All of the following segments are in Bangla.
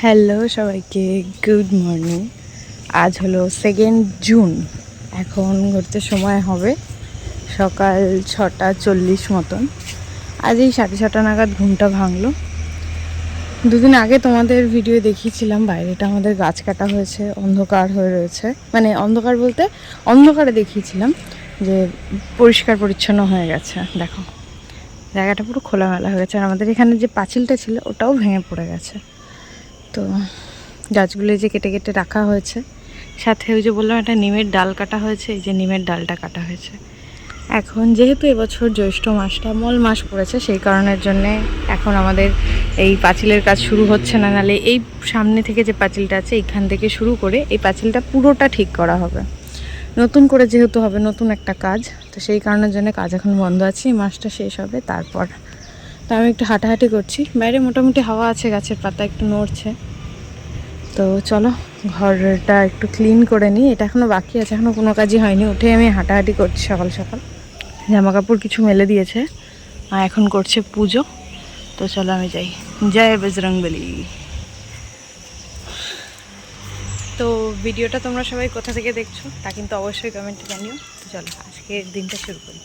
হ্যালো সবাইকে, গুড মর্নিং। আজ হলো 2 জুন। এখন ঘুরতে সময় হবে সকাল 6:40 মতন। আজ এই 6:30 নাগাদ ঘুমটা ভাঙলো। দুদিন আগে তোমাদের ভিডিও দেখিয়েছিলাম, বাইরেটা আমাদের গাছ কাটা হয়েছে, অন্ধকার হয়ে রয়েছে। মানে অন্ধকার বলতে অন্ধকারে দেখিয়েছিলাম যে পরিষ্কার পরিচ্ছন্ন হয়ে গেছে। দেখো জায়গাটা পুরো খোলামেলা হয়ে গেছে। আর আমাদের এখানে যে পাঁচিলটা ছিল ওটাও ভেঙে পড়ে গেছে। তো গাছগুলো যে কেটে কেটে রাখা হয়েছে, সাথে ওই যে বললাম একটা নিমের ডাল কাটা হয়েছে, এই যে নিমের ডালটা কাটা হয়েছে। এখন যেহেতু এবছর জ্যৈষ্ঠ মাসটা মল মাস পড়েছে, সেই কারণের জন্যে এখন আমাদের এই পাঁচিলের কাজ শুরু হচ্ছে না। নাহলে এই সামনে থেকে যে পাঁচিলটা আছে এইখান থেকে শুরু করে এই পাঁচিলটা পুরোটা ঠিক করা হবে, নতুন করে যেহেতু হবে, নতুন একটা কাজ। তো সেই কারণের জন্য কাজ এখন বন্ধ আছে, এই মাসটা শেষ হবে তারপর। তো আমি একটু হাঁটাহাঁটি করছি, বাইরে মোটামুটি হাওয়া আছে, গাছের পাতা একটু নড়ছে। তো চলো ঘরটা একটু ক্লিন করে নিই, এটা এখনও বাকি আছে, এখনও কোনো কাজই হয়নি। উঠে আমি হাঁটাহাঁটি করছি সকাল সকাল, জামা কাপড় কিছু মেলে দিয়েছে আর এখন করছে পুজো। তো চলো আমি যাই। জয় বজরংবলী। তো ভিডিওটা তোমরা সবাই কোথা থেকে দেখছো তা কিন্তু অবশ্যই কমেন্টে জানিও। তো চলো আজকের দিনটা শুরু করি।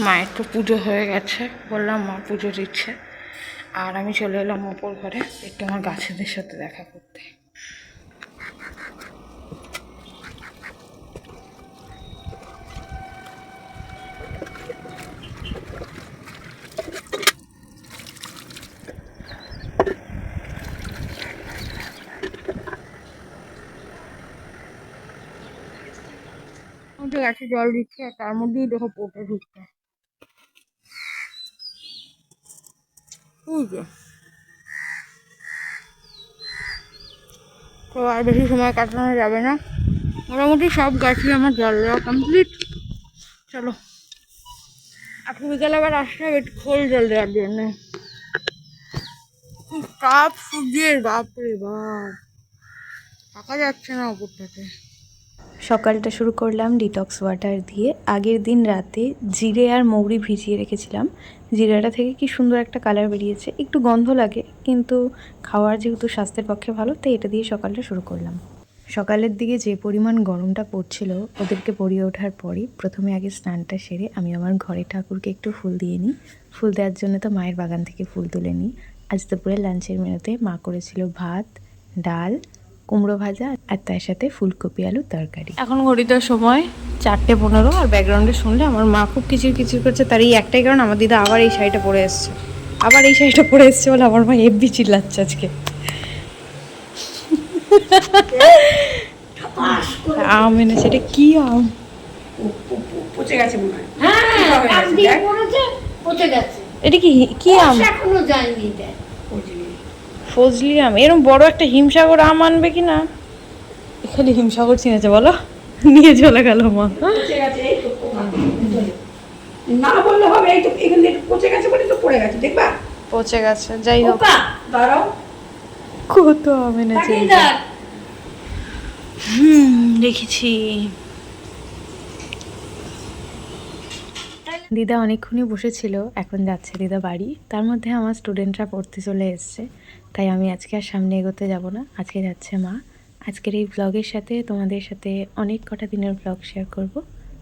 মায়ের তো পুজো হয়ে গেছে, বললাম মা পুজো দিচ্ছে। আর আমি চলে এলাম ওপর ঘরে একটু আমার গাছেদের সাথে দেখা করতে। গাছে জল দিচ্ছে আর তার মধ্যেই দেখো পোকা ঢুকছে। তো আর বেশি সময় কাটানো যাবে না, মোটামুটি সব গাছই আমার জল দেওয়া কমপ্লিট। চলো এখন বিকালে আবার আসতে হবে একটু খোল জল দেওয়ার জন্য। কাপ সূর্যের, বাপরে বাপ, থাকা যাচ্ছে না ওপরটাতে। সকালটা শুরু করলাম ডিটক্স ওয়াটার দিয়ে। আগের দিন রাতে জিরে আর মৌরি ভিজিয়ে রেখেছিলাম। জিরাটা থেকে কি সুন্দর একটা কালার বেরিয়েছে, একটু গন্ধ লাগে কিন্তু খাওয়ার যেহেতু স্বাস্থ্যের পক্ষে ভালো, তাই এটা দিয়ে সকালটা শুরু করলাম। সকালের দিকে যে পরিমাণ গরমটা পড়ছিল, ওদেরকে পরিয়ে ওঠার পরই প্রথমে আগে স্নানটা সেরে আমি আমার ঘরে ঠাকুরকে একটু ফুল দিয়ে নিই। ফুল দেওয়ার জন্য তো মায়ের বাগান থেকে ফুল তুলে নিই। আজ দুপুরে লাঞ্চের মেনুতে মা করেছিল ভাত, ডাল, কুমড়ো ভাজা আর তার সাথে ফুলকপি আলুর তরকারি। এখন ঘড়িটার সময় 4:15, আর ব্যাকগ্রাউন্ডে শুনলে আমার মা খুব কিচির কিচির করছে। তার এই একটাই কারণ, আমার দিদা আবার এই শাড়িটা পরে এসছে, আবার এই শাড়িটা পরে এসছে বলে আমার মা এফবি চিল্লাচ্ছে আজকে। আম এনেছে, এটা কি আম? পচে গেছে মনে হয়। হ্যাঁ, একদিন পড়েছে, পচে গেছে। এটা কি কি আম? এখনো যায়নি দেখ। ফজলি আম। এরকম বড় একটা হিমসাগর আম আনবে কি না? এখানে হিমসাগর চিনেছে বলো, নিয়ে চলে গেল মা। পচে গেছে, এই তো না বললে হবে, এই তো এখান থেকে পচে গেছে বলে তো পড়ে গেছে, দেখবা পচে গেছে, যাই হোক। দাঁড়াও, কত আম এনেছে। দেখেছি। দিদা অনেকক্ষণই বসেছিল, এখন যাচ্ছে দিদা বাড়ি। তার মধ্যে আমার স্টুডেন্টরা পড়তে চলে এসছে, তাই আমি আজকে আর সামনে এগোতে যাব না, আজকে যাচ্ছে মা। আজকের এই ব্লগের সাথে তোমাদের সাথে অনেক কটা দিনের ব্লগ শেয়ার করব।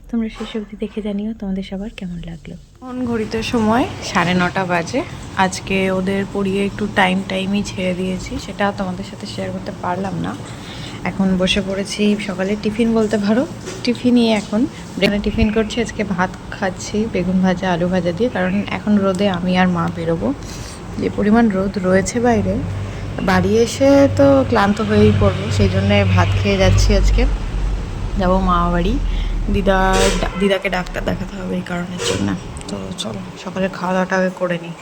তোমরা শেষ অবধি দেখে জানিও তোমাদের সবার কেমন লাগলো। এখন ঘড়িতে সময় 9:30 বাজে। আজকে ওদের পড়িয়ে একটু টাইমই ছেড়ে দিয়েছি, সেটা তোমাদের সাথে শেয়ার করতে পারলাম না। এখন বসে পড়েছি সকালে টিফিন বলতে পারো, টিফিনই এখন টিফিন করছি। আজকে ভাত খাচ্ছি বেগুন ভাজা আলু ভাজা দিয়ে, কারণ এখন রোদে আমি আর মা বেরোবো। যে পরিমাণ রোদ রয়েছে বাইরে, বাড়ি এসে তো ক্লান্ত হয়েই পড়বো, সেই জন্যে ভাত খেয়ে যাচ্ছি। আজকে যাবো মামা বাড়ি, দিদাকে ডাক্তার দেখাতে হবে এই কারণের জন্য। তো চলো সকালে খাওয়া দাওয়াটা আগে করে নিই।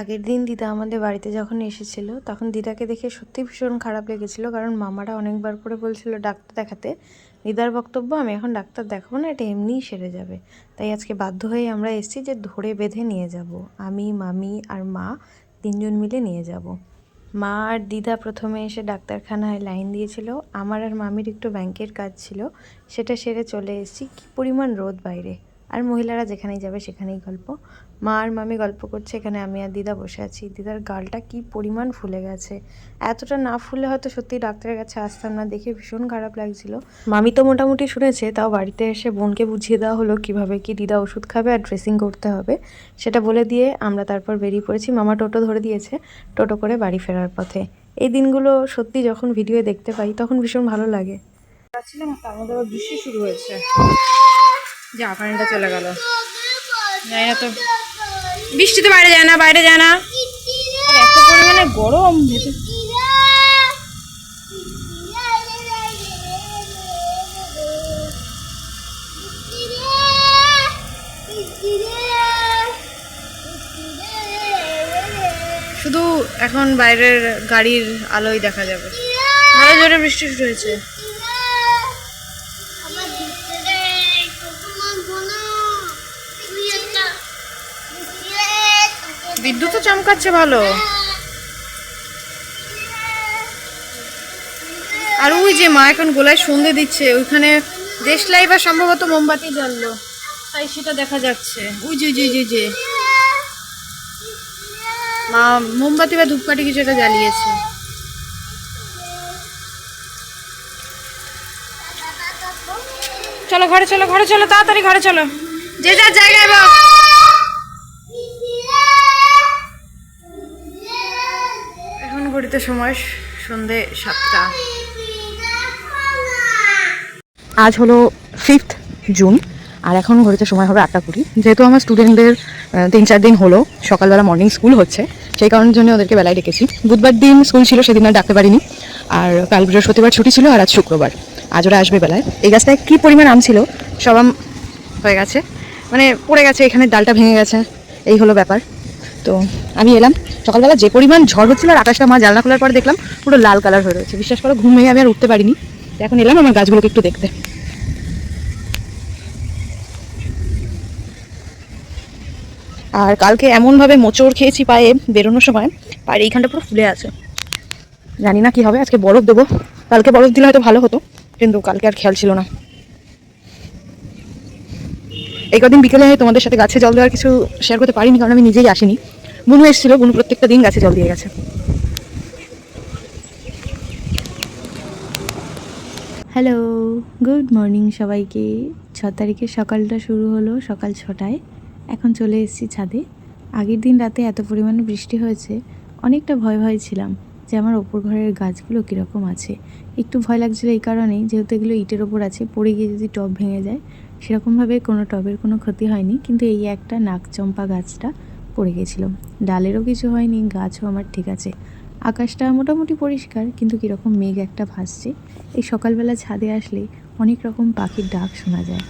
আগের দিন দিদা আমাদের বাড়িতে যখন এসেছিল, তখন দিদাকে দেখে সত্যি ভীষণ খারাপ লেগেছিল, কারণ মামারা অনেকবার করে বলছিল ডাক্তার দেখাতে। দিদার বক্তব্য, আমি এখন ডাক্তার দেখাবো না, এটা এমনিই সেরে যাবে। তাই আজকে বাধ্য হয়ে আমরা এসেছি যে ধরে বেঁধে নিয়ে যাব, আমি মামি আর মা 3জন মিলে নিয়ে যাব। মা আর দিদা প্রথমে এসে ডাক্তারখানায় লাইন দিয়েছিল। আমার আর মামির একটু ব্যাংকের কাজ ছিল, সেটা সেরে চলে এসেছি। কী পরিমাণ রোদ বাইরে, আর মহিলারা যেখানেই যাবে সেখানেই গল্প। মা আর মামি গল্প করছে, এখানে আমি আর দিদা বসে আছি। দিদার গালটা কি পরিমাণ ফুলে গেছে, এতটা না ফুলে হয়তো সত্যি ডাক্তারের কাছে আসতাম না। দেখে ভীষণ খারাপ লাগছিল। মামি তো মোটামুটি শুনেছে, তাও বাড়িতে এসে বোনকে বুঝিয়ে দেওয়া হলো কীভাবে কি দিদা ওষুধ খাবে আর ড্রেসিং করতে হবে, সেটা বলে দিয়ে আমরা তারপর বেরিয়ে পড়েছি। মামা টোটো ধরে দিয়েছে, টোটো করে বাড়ি ফেরার পথে। এই দিনগুলো সত্যি যখন ভিডিও দেখতে পাই তখন ভীষণ ভালো লাগে। যাচ্ছিলাম, তার মধ্যে আবার বৃষ্টি শুরু হয়েছে। যা, কারেন্টটা চলে গেল। যাই না তো, বৃষ্টিতে বাইরে যায় না, বাইরে যায় না। আর এত পরিমাণে গরম ভেতর। শুধু এখন বাইরের গাড়ির আলোই দেখা যাবে। ভালো জোরে বৃষ্টি শুরু হয়েছে। বিদ্যুৎও চমকাচ্ছে ভালো। আর ওই যে মা এখন গোলায় সন্ধে দিচ্ছে, ওইখানে দেশলাই বা সম্ভবত মোমবাতি জ্বললো, তাই সেটা দেখা যাচ্ছে। ওই যে যে মা মোমবাতি বা ধূপকাঠি কিছু একটা জ্বালিয়েছে। চলো ঘরে চলো, ঘরে চলো, তাড়াতাড়ি ঘরে চলো, যে যার জায়গায় বা। এখন ঘড়িতে সময় সন্ধে 7টা। আজ হলো 5th জুন, আর এখন ঘড়িতে সময় হবে 8টা 20। যেহেতু আমার স্টুডেন্টদের 3-4 দিন হলো সকালবেলা মর্নিং স্কুল হচ্ছে, সেই কারণের জন্য ওদেরকে বেলায় ডেকেছি। বুধবার দিন স্কুল ছিল, সেদিন আর ডাকতে পারিনি। আর কাল বৃহস্পতিবার ছুটি ছিল, আর আজ শুক্রবার। আজ ওরা আসবে বেলায়। এই গাছটায় কী পরিমাণ আম ছিল, সব আম হয়ে গেছে, মানে পড়ে গেছে, এখানে ডালটা ভেঙে গেছে, এই হলো ব্যাপার। তো আমি এলাম সকালবেলা, যে পরিমাণ ঝড় হচ্ছিল, আর আকাশটা মা জানলা খোলার পর দেখলাম পুরো লাল কালার হয়ে রয়েছে। বিশ্বাস করো, ঘুম ভেঙে আমি আর উঠতে পারিনি। এখন এলাম আমার গাছগুলোকে একটু দেখতে। আর কালকে এমনভাবে মোচড় খেয়েছি পায়ে বেরোনোর সময়, পায়ের এইখানটা পুরো ফুলে আছে। জানি না কি হবে, আজকে বরফ দেবো। কালকে বরফ দিলে হয়তো ভালো হতো, কিন্তু কালকে আর খেয়াল ছিল না। এই কদিন বিকেলে তোমাদের সাথে গাছে জল দেওয়ার কিছু শেয়ার করতে পারিনি, কারণ আমি নিজেই আসিনি। বুনু এসেছিল, বুনু প্রত্যেকটা দিন গাছে জল দিয়ে গেছে। হ্যালো, গুড মর্নিং সবাইকে। 6 তারিখের সকালটা শুরু হলো সকাল 6টায়। এখন চলে এসেছি ছাদে। আগের দিন রাতে এত পরিমাণে বৃষ্টি হয়েছে, অনেকটা ভয় ভয় ছিলাম যে আমার ওপর ঘরের গাছগুলো কীরকম আছে। একটু ভয় লাগছিলো এই কারণেই, যেহেতু এগুলো ইটের ওপর আছে, পড়ে গিয়ে যদি টব ভেঙে যায়। সেরকমভাবে কোনো টবের কোনো ক্ষতি হয়নি, কিন্তু এই একটা নাকচম্পা গাছটা পড়ে গেছিলো। ডালেরও কিছু হয়নি, গাছও আমার ঠিক আছে। আকাশটা মোটামুটি পরিষ্কার, কিন্তু কীরকম মেঘ একটা ভাসছে। এই সকালবেলা ছাদে আসলে অনেক রকম পাখির ডাক শোনা যায়।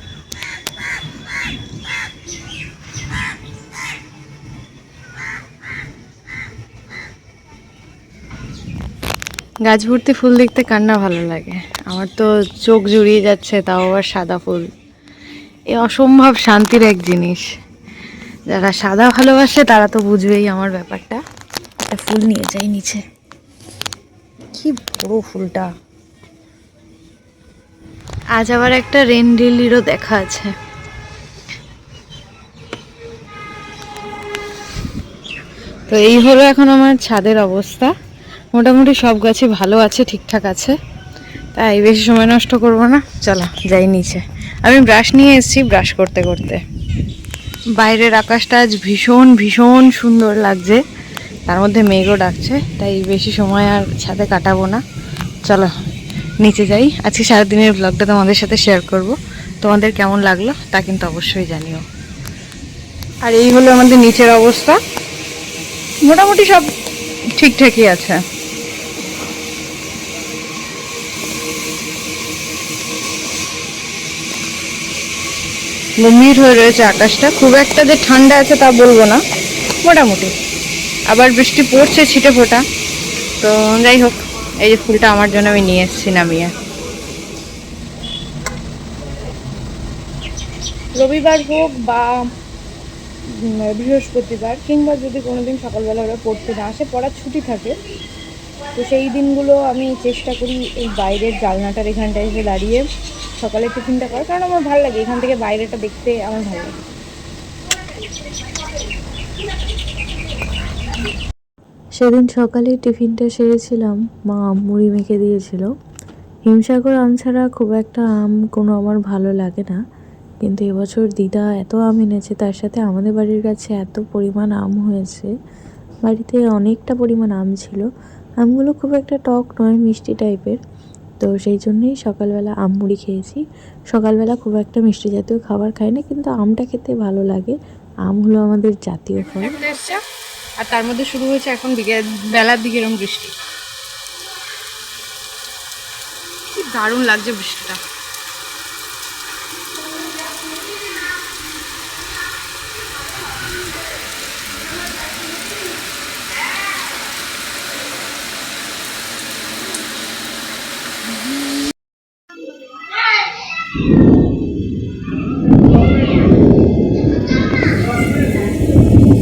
গাছ ভর্তি ফুল দেখতে কার না ভালো লাগে। আমার তো চোখ জুড়িয়ে যাচ্ছে, তাও আবার সাদা ফুল। এ অসম্ভব শান্তির এক জিনিস। যারা সাদা ভালোবাসে তারা তো বুঝবেই আমার ব্যাপারটা। একটা ফুল নিয়ে যাই নিচে। কি বড় ফুলটা। আজ আবার একটা রেন লিলিরও দেখা আছে। তো এই হলো এখন আমার ছাদের অবস্থা। মোটামুটি সব গাছই ভালো আছে, ঠিকঠাক আছে, তাই বেশি সময় নষ্ট করব না। চলো যাই নিচে। আমি ব্রাশ নিয়ে এসেছি, ব্রাশ করতে করতে। বাইরের আকাশটা আজ ভীষণ ভীষণ সুন্দর লাগছে, তার মধ্যে মেঘও ডাকছে, তাই বেশি সময় আর ছাদে কাটাবো না। চলো নিচে যাই। আজকে সারাদিনের ব্লগটা তোমাদের সাথে শেয়ার করব। তোমাদের কেমন লাগলো তা কিন্তু অবশ্যই জানিও। আর এই হলো আমাদের নিচের অবস্থা, মোটামুটি সব ঠিকঠাকই আছে। গম্ভীর হয়ে রয়েছে আকাশটা, খুব একটা যে ঠান্ডা আছে তা বলবো না, মোটামুটি। আবার বৃষ্টি পড়ছে ছিটে ফোঁটা। তো যাই হোক, এই যে ফুলটা আমার জন্য আমি নিয়ে এসেছি নামিয়ে। রবিবার হোক বা বৃহস্পতিবার, কিংবা যদি কোনোদিন সকালবেলা ওরা পড়তে না আসে, পড়ার ছুটি থাকে, তো সেই দিনগুলো আমি চেষ্টা করি এই বাইরের জানলাটার এখানটায় এসে দাঁড়িয়ে সকালে টিফিনটা করার, কারণ আমার ভালো লাগে এখান থেকে বাইরেটা দেখতে, আমার ভালো লাগে। সেদিন সকালে টিফিনটা সেরেছিলাম, মা আম মুড়ি মেখে দিয়েছিল। হিমসাগর আম ছাড়া খুব একটা আম কোনো আমার ভালো লাগে না, কিন্তু এবছর দিদা এত আম এনেছে, তার সাথে আমাদের বাড়ির কাছে এত পরিমাণ আম হয়েছে, বাড়িতে অনেকটা পরিমাণ আম ছিল। আমগুলো খুব একটা টক নয়, মিষ্টি টাইপের। তো সেই জন্যই সকালবেলা আম মুড়ি খেয়েছি। সকালবেলা খুব একটা মিষ্টি জাতীয় খাবার খাই না, কিন্তু আমটা খেতে ভালো লাগে। আম হলো আমাদের জাতীয় ফল। আর তার মধ্যে শুরু হয়েছে এখন বেলার দিকে এরকম বৃষ্টি। কি দারুণ লাগছে বৃষ্টিটা।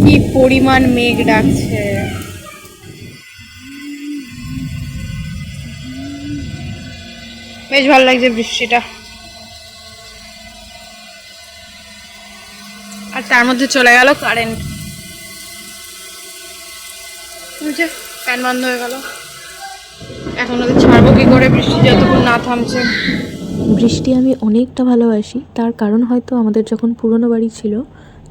কি পরিমাণ মেঘ ডাকছে। বেশ ভালো লাগছে বৃষ্টিটা। আর তার মধ্যে চলে গেল কারেন্ট, বুঝছে ফ্যান বন্ধ হয়ে গেল। এখন ওদের ছাড়বো কি করে বৃষ্টি যতক্ষণ না থামছে। বৃষ্টি আমি অনেকটা ভালোবাসি, তার কারণ হয়তো আমাদের যখন পুরনো বাড়ি ছিল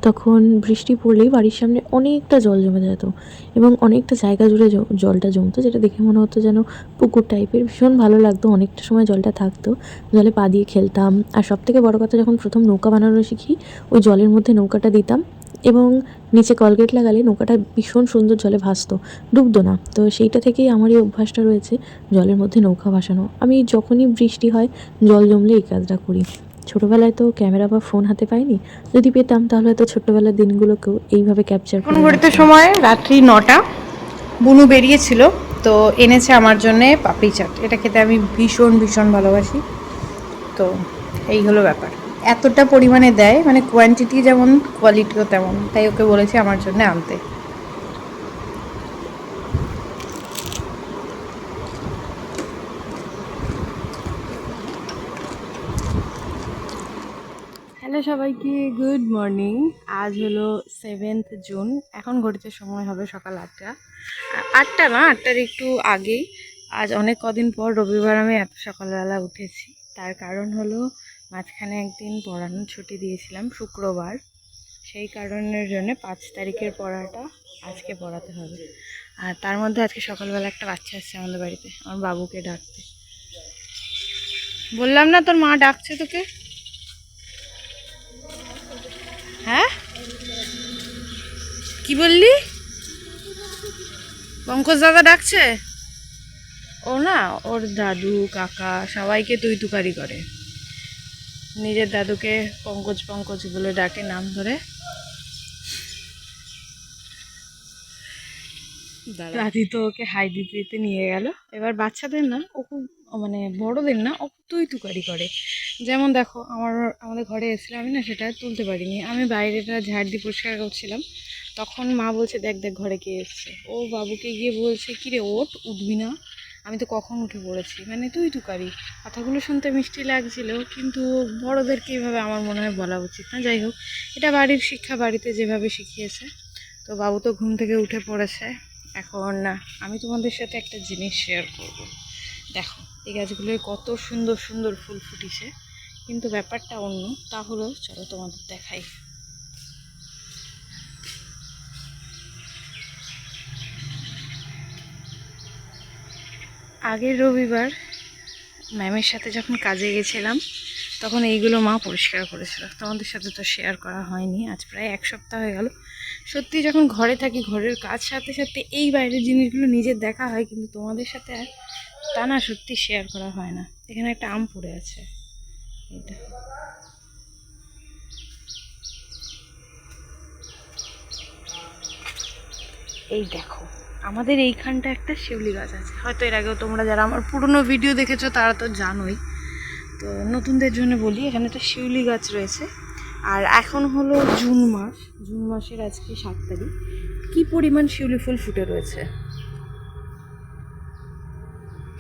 তখন বৃষ্টি পড়লেই বাড়ির সামনে অনেকটা জল জমে যেত এবং অনেকটা জায়গা জুড়ে জলটা জমতো, যেটা দেখে মনে হতো যেন পুকুর টাইপের। ভীষণ ভালো লাগতো, অনেকটা সময় জলটা থাকতো, জলে পা দিয়ে খেলতাম। আর সবথেকে বড় কথা, যখন প্রথম নৌকা বানানো শিখি, ওই জলের মধ্যে নৌকাটা দিতাম এবং নিচে কলগেট লাগালে নৌকাটা ভীষণ সুন্দর জলে ভাসতো, ডুবতো না। তো সেইটা থেকেই আমার এই অভ্যাসটা রয়েছে, জলের মধ্যে নৌকা ভাসানো। আমি যখনই বৃষ্টি হয়, জল জমলে এই কাজটা করি। ছোটোবেলায় তো ক্যামেরা বা ফোন হাতে পাইনি, যদি পেতাম তাহলে হয়তো ছোট্টবেলার দিনগুলোকেও এইভাবে ক্যাপচার এখন করে ঘড়িতে রাখতাম। সময় রাত্রি 9টা। বুনু বেরিয়েছিল, তো এনেছে আমার জন্যে পাপড়ি চাট। এটা খেতে আমি ভীষণ ভীষণ ভালোবাসি। তো এই হলো ব্যাপার, এতটা পরিমাণে দেয়, মানে কোয়ান্টিটি যেমন কোয়ালিটিও তেমন, তাই ওকে বলেছি আমার জন্য আনতে। হ্যালো সবাইকে, গুড মর্নিং। আজ হলো 7 জুন। এখন ঘড়িতে সময় হবে সকাল 8টা। 8টা না, 8টার একটু আগেই। আজ অনেক কদিন পর রবিবার আমি এত সকালবেলা উঠেছি। তার কারণ হলো মাঝখানে একদিন পড়ানোর ছুটি দিয়েছিলাম শুক্রবার, সেই কারণের জন্য 5 তারিখের পড়াটা আজকে পড়াতে হবে। আর তার মধ্যে আজকে সকালবেলা একটা বাচ্চা আসছে আমাদের বাড়িতে, আমার বাবুকে ডাকতে। বললাম না তোর মা ডাকছে তোকে? হ্যাঁ, কি বললি? পঙ্কজ দাদা ডাকছে? ও না, ওর দাদু কাকা সবাইকে তুই তুকারি করে, নিজের দাদুকে পঙ্কজ পঙ্কজ বলে ডাকে নাম ধরে। দাদি তো ওকে হাই দিতে দিতে নিয়ে গেল। এবার বাচ্চাদের না ও খুব, মানে বড়দের না ও খুব তুই তুকারি করে। যেমন দেখো, আমাদের ঘরে এসেছিল, আমি না সেটা তুলতে পারিনি, আমি বাইরেটা ঝাড় দিয়ে পরিষ্কার করছিলাম, তখন মা বলছে দেখ দেখ ঘরে কে এসছে। ও বাবুকে গিয়ে বলছে কিরে ওঠ, উঠবি না? আমি তো কখন উঠে পড়েছি, মানে তুই তুকারি। কথাগুলো শুনতে মিষ্টি লাগছিল, কিন্তু বড়োদেরকে এইভাবে আমার মনে হয় বলা উচিত না। যাই হোক, এটা বাড়ির শিক্ষা, বাড়িতে যেভাবে শিখিয়েছে। তো বাবু তো ঘুম থেকে উঠে পড়েছে। এখন না, আমি তোমাদের সাথে একটা জিনিস শেয়ার করব। দেখো এই গাছগুলোয় কত সুন্দর সুন্দর ফুল ফুটেছে, কিন্তু ব্যাপারটা অন্য। তা হলো চলো তোমাদের দেখাই। আগের রবিবার ম্যামের সাথে যখন কাজে গেছিলাম, তখন এইগুলো মা পরিষ্কার করেছিল, তোমাদের সাথে তো শেয়ার করা হয়নি। আজ প্রায় 1 সপ্তাহ হয়ে গেল। সত্যি যখন ঘরে থাকি, ঘরের কাজ সাথে সাথে এই বাইরের জিনিসগুলো নিজের দেখা হয়, কিন্তু তোমাদের সাথে আর তা না, সত্যি শেয়ার করা হয় না। এখানে একটা আম পড়ে আছে, এটা এই দেখো। আমাদের এইখানটা একটা শিউলি গাছ আছে, হয়তো এর আগেও তোমরা যারা আমার পুরনো ভিডিও দেখেছো তারা তো জানোই। তো নতুনদের জন্য বলি, এখানে একটা শিউলি গাছ রয়েছে। আর এখন হলো জুন মাস, জুন মাসের আজকে 7 তারিখ। কি পরিমাণ শিউলি ফুল ফুটে রয়েছে।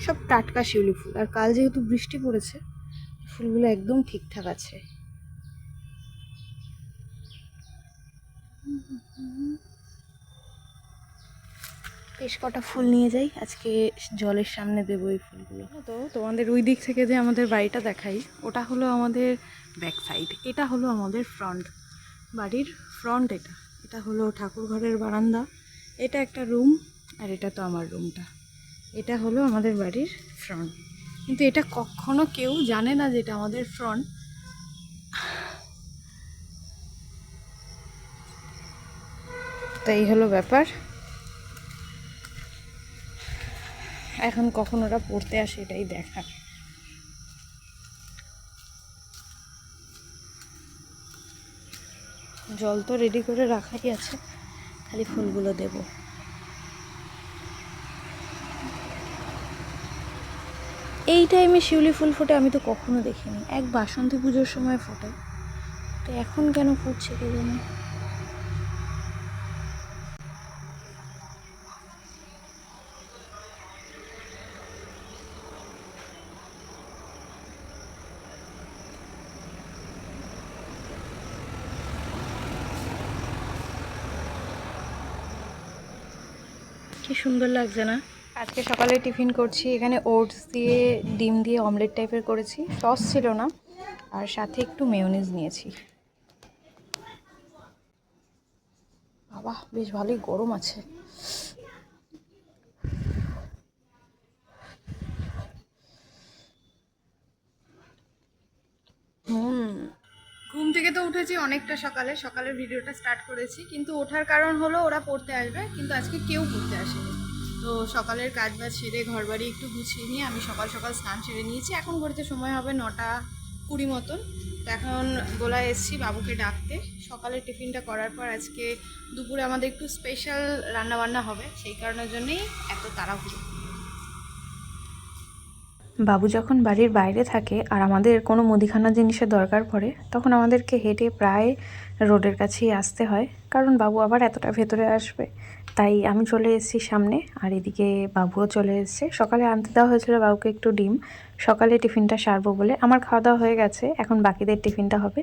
সব টাটকা শিউলি ফুল। আর কাল যেহেতু বৃষ্টি পড়েছে, ফুলগুলো একদম ঠিকঠাক আছে। বেশ কটা ফুল নিয়ে যাই, আজকে জলের সামনে দেবো এই ফুলগুলো। তো তোমাদের ওই দিক থেকে যে আমাদের বাড়িটা দেখাই, ওটা হলো আমাদের ব্যাক সাইড, এটা হলো আমাদের ফ্রন্ট, বাড়ির ফ্রন্ট। এটা এটা হলো ঠাকুর ঘরের বারান্দা, এটা একটা রুম, আর এটা তো আমার রুমটা। এটা হলো আমাদের বাড়ির ফ্রন্ট, কিন্তু এটা কখনো কেউ জানে না যে এটা আমাদের ফ্রন্ট। তো এই হলো ব্যাপার। এখন কখন ওরা পড়তে আসে এটাই দেখার। জল তো রেডি করে রাখাই আছে, খালি ফুলগুলো দেব। এই টাইমে শিউলি ফুল ফোটে আমি তো কখনো দেখিনি, এক বাসন্তী পুজোর সময় ফোটে, তো এখন কেন ফুটছে কে জানে। কি সুন্দর লাগছে না? আজকে সকালে টিফিন করছি, এখানে ওটস দিয়ে ডিম দিয়ে অমলেট টাইপের করেছি, সস ছিল না, আর সাথে একটু মেয়োনিজ নিয়েছি। বাবা বেশ ভালোই গরম আছে। ঘুম থেকে তো উঠেছি অনেকটা সকালে, সকালের ভিডিওটা স্টার্ট করেছি, কিন্তু ওঠার কারণ হলো ওরা পড়তে আসবে, কিন্তু আজকে কেউ পড়তে আসেনি। তো সকালের কাজ বাজ সেরে ঘর বাড়ি একটু গুছিয়ে নিয়ে আমি সকাল সকাল স্নান সেরে নিয়েছি। এখন ঘড়িতে সময় হবে 9:20 মতন। তো এখন গোলায় এসেছি বাবুকে ডাকতে। সকালের টিফিনটা করার পর আজকে দুপুরে আমাদের একটু স্পেশাল রান্নাবান্না হবে, সেই কারণের জন্যেই এত তাড়াহুড়ো। বাবু যখন বাড়ির বাইরে থাকে আর আমাদের কোনো মুদিখানা জিনিসের দরকার পড়ে, তখন আমাদেরকে হেঁটে প্রায় রোডের কাছেই আসতে হয়, কারণ বাবু আবার এতটা ভেতরে আসবে। তাই আমি চলে এসেছি সামনে, আর এদিকে বাবুও চলে এসেছে। সকালে আনতে দেওয়া হয়েছিল বাবুকে একটু ডিম, সকালে টিফিনটা সারবো বলে। আমার খাওয়া দাওয়া হয়ে গেছে, এখন বাকিদের টিফিনটা হবে।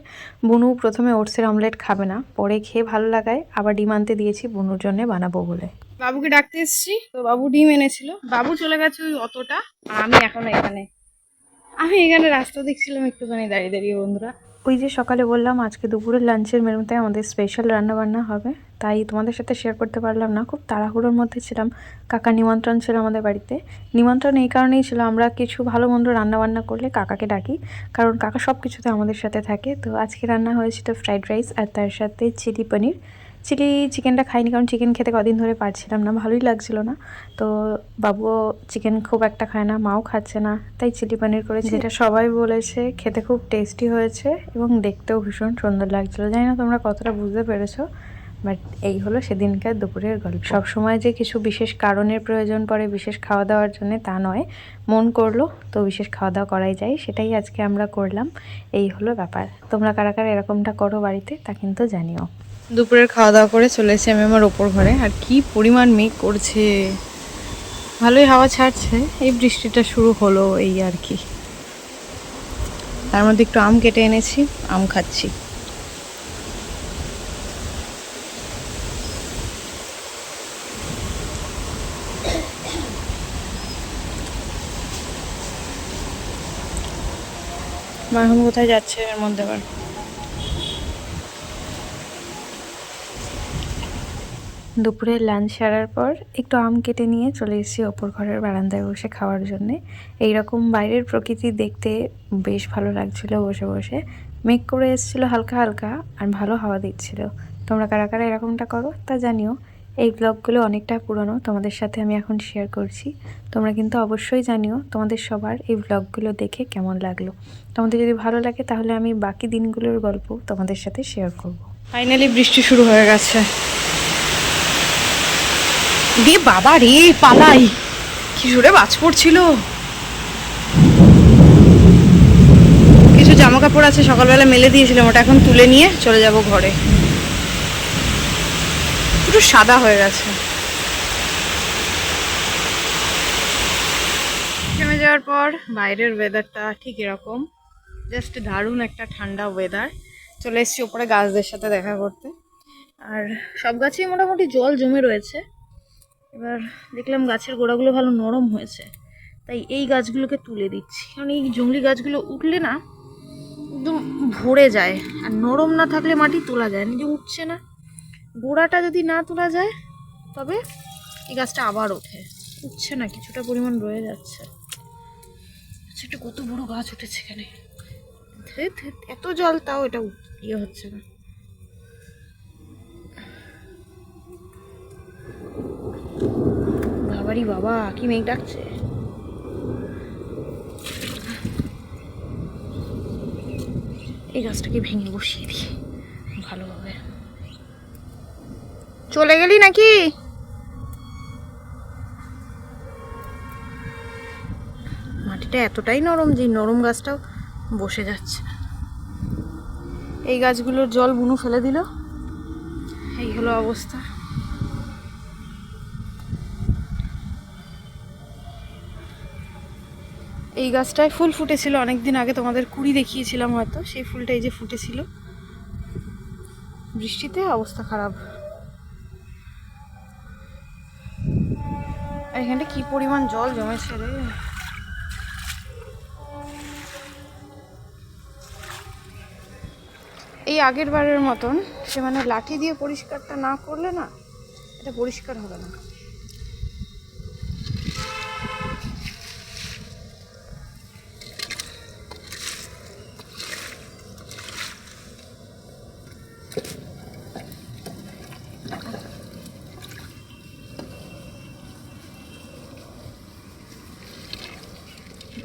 বুনু প্রথমে ওটসের অমলেট খাবে না, পরে খেয়ে ভালো লাগায় আবার ডিম আনতে দিয়েছি বুনুর জন্য বানাবো বলে। বাবুকে ডাকতে এসেছি, তো বাবু ডিম এনেছিল, বাবু চলে গেছে ওই অতটা, আর আমি এখনো এখানে। আমি এখানে রাস্তা দেখছিলাম একটুখানি দাঁড়িয়ে দাঁড়িয়ে বন্ধুরা। ওই যে সকালে বললাম আজকে দুপুরের লাঞ্চের মেনুতে আমাদের স্পেশাল রান্নাবান্না হবে, তাই তোমাদের সাথে শেয়ার করতে পারলাম না, খুব তাড়াহুড়োর মধ্যে ছিলাম। কাকা নিমন্ত্রণ ছিল আমাদের বাড়িতে। নিমন্ত্রণ এই কারণেই ছিল, আমরা কিছু ভালো মন্দ রান্নাবান্না করলে কাকাকে ডাকি, কারণ কাকা সব কিছুতে আমাদের সাথে থাকে। তো আজকে রান্না হয়েছিল ফ্রাইড রাইস, আর তার সাথে চিলি পনির। চিলি চিকেনটা খাইনি, কারণ চিকেন খেতে কদিন ধরে পারছিলাম না, ভালোই লাগছিল না। তো বাবুও চিকেন খুব একটা খায় না, মাও খাচ্ছে না, তাই চিলি পনির করেছি, যেটা সবাই বলেছে খেতে খুব টেস্টি হয়েছে এবং দেখতেও ভীষণ সুন্দর লাগছিলো। জানি না তোমরা কতটা বুঝতে পেরেছো, বাট এই হলো সেদিনকার দুপুরের গল্প। সব সময় যে কিছু বিশেষ কারণের প্রয়োজন পড়ে বিশেষ খাওয়া দাওয়ার জন্য তা নয়, মন করলো তো বিশেষ খাওয়া দাওয়া করাই যায়, সেটাই আজকে আমরা করলাম। এই হলো ব্যাপার। তোমরা কারা কারা এরকমটা করো বাড়িতে তা কিন্তু জানিও। দুপুরের খাওয়া দাওয়া করে চলে এসেছি আমি আমার ওপর ঘরে, আর কি পরিমাণ মেঘ করছে, ভালোই হাওয়া ছাড়ছে। এই বৃষ্টিটা শুরু হলো এই আর কি। তার মধ্যে একটু আম কেটে এনেছি, আম খাচ্ছি। মা এখন কোথায় যাচ্ছে এর মধ্যে আবার? দুপুরের লাঞ্চ সারার পর একটু আম কেটে নিয়ে চলে এসেছি ওপর ঘরের বারান্দায় বসে খাওয়ার জন্যে। এইরকম বাইরের প্রকৃতি দেখতে বেশ ভালো লাগছিল বসে বসে। মেঘ করে এসেছিলো হালকা হালকা, আর ভালো হাওয়া দিচ্ছিল। তোমরা কারা কারা এরকমটা করো তা জানিও। এই ব্লগগুলো অনেকটা পুরনো, তোমাদের সাথে আমি এখন শেয়ার করছি। তোমরা কিন্তু অবশ্যই জানিও তোমাদের সবার এই ব্লগগুলো দেখে কেমন লাগলো। তোমাদের যদি ভালো লাগে তাহলে আমি বাকি দিনগুলোর গল্প তোমাদের সাথে শেয়ার করব। ফাইনালি বৃষ্টি শুরু হয়ে গেছে। রে বাবা রে, পালাই, কি জোরে বাজ পড়ছিল। কিছু জামা কাপড় আছে সকালবেলা মেলে দিয়েছিলাম, ওটা এখন তুলে নিয়ে চলে যাব ঘরে। পুরো সাদা হয়ে গেছে। যাওয়ার পর বাইরের ওয়েদারটা ঠিক এরকম, জাস্ট দারুণ একটা ঠান্ডা ওয়েদার। চলে এসেছি ওপরে গাছদের সাথে দেখা করতে, আর সব গাছেই মোটামুটি জল জমে রয়েছে। এবার দেখলাম গাছের গোড়াগুলো ভালো নরম হয়েছে, তাই এই গাছগুলোকে তুলে দিচ্ছি, কারণ এই জংলি গাছগুলো উঠলে না একদম ভরে যায়, আর নরম না থাকলে মাটি তোলা যায় না, যে উঠছে না। গোড়াটা যদি না তোলা যায় তবে এই গাছটা আবার ওঠে, উঠছে না, কিছুটা পরিমাণ রয়ে যাচ্ছে। আচ্ছা, এটা কত বড় গাছ উঠেছে এখানে, এত জল তাও এটা ইয়ে হচ্ছে না। বাবারি বাবা, কি মেঘ ডাকছে। এই গাছটাকে ভেঙে বসিয়ে দিই ভালোভাবে। চলে গেলি নাকি? মাটিটা এতটাই নরম যে নরম গাছটাও বসে যাচ্ছে। এই গাছগুলোর জল বুনু ফেলে দিল, এই হলো অবস্থা। এই গাছটায় ফুল ফুটেছিল অনেকদিন আগে, তোমাদের কুড়ি দেখিয়েছিলাম হয়তো, সেই ফুলটা এই যে ফুটেছিল। বৃষ্টিতে অবস্থা খারাপ। আর এখানটা কি পরিমাণ জল জমেছে রে। এই আগের বারের মতন সে মানে লাঠি দিয়ে পরিষ্কারটা না করলে না এটা পরিষ্কার হবে না।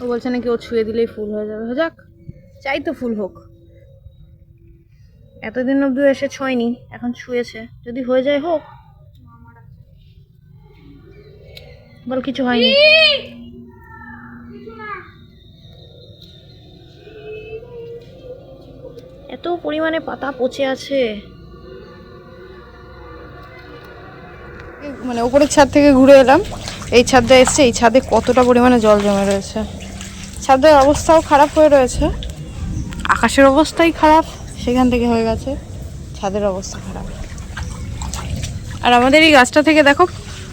ও বলছে নাকি ও ছুঁয়ে দিলেই ফুল হয়ে যাবে, হয়ে যাক, চাই তো ফুল হোক। এতদিন অব্দি এসে ছোঁয়নি, এখন ছুঁয়েছে, যদি হয়ে যায় হোক। বল কিছু হয়নি। এত পরিমাণে পাতা পচে আছে। মানে উপরের ছাদ থেকে ঘুরে এলাম, এই ছাদটা এসছে, এই ছাদে কতটা পরিমাণে জল জমে রয়েছে। ছাদের অবস্থাও খারাপ হয়ে রয়েছে, আকাশের অবস্থাই খারাপ, সেখান থেকে হয়ে গেছে ছাদের অবস্থা খারাপ। আর আমাদের এই গাছটা থেকে দেখো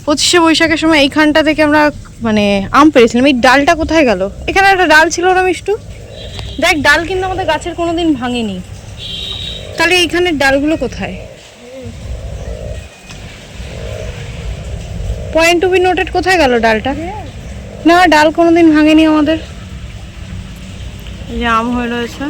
25শে বৈশাখের সময় এইখানটা থেকে আমরা মানে আম পেরেছিলাম। এই ডালটা কোথায় গেল? এখানে একটা ডাল ছিল না মিষ্টু, দেখ ডাল কিন্তু আমাদের গাছের কোনোদিন ভাঙেনি, তাহলে এইখানের ডালগুলো কোথায়? পয়েন্ট টু বি নোটেড, কোথায় গেল ডালটা? না, ডাল কোনোদিন ভাঙেনি আমাদের। এই যে আম হয়ে রয়েছে।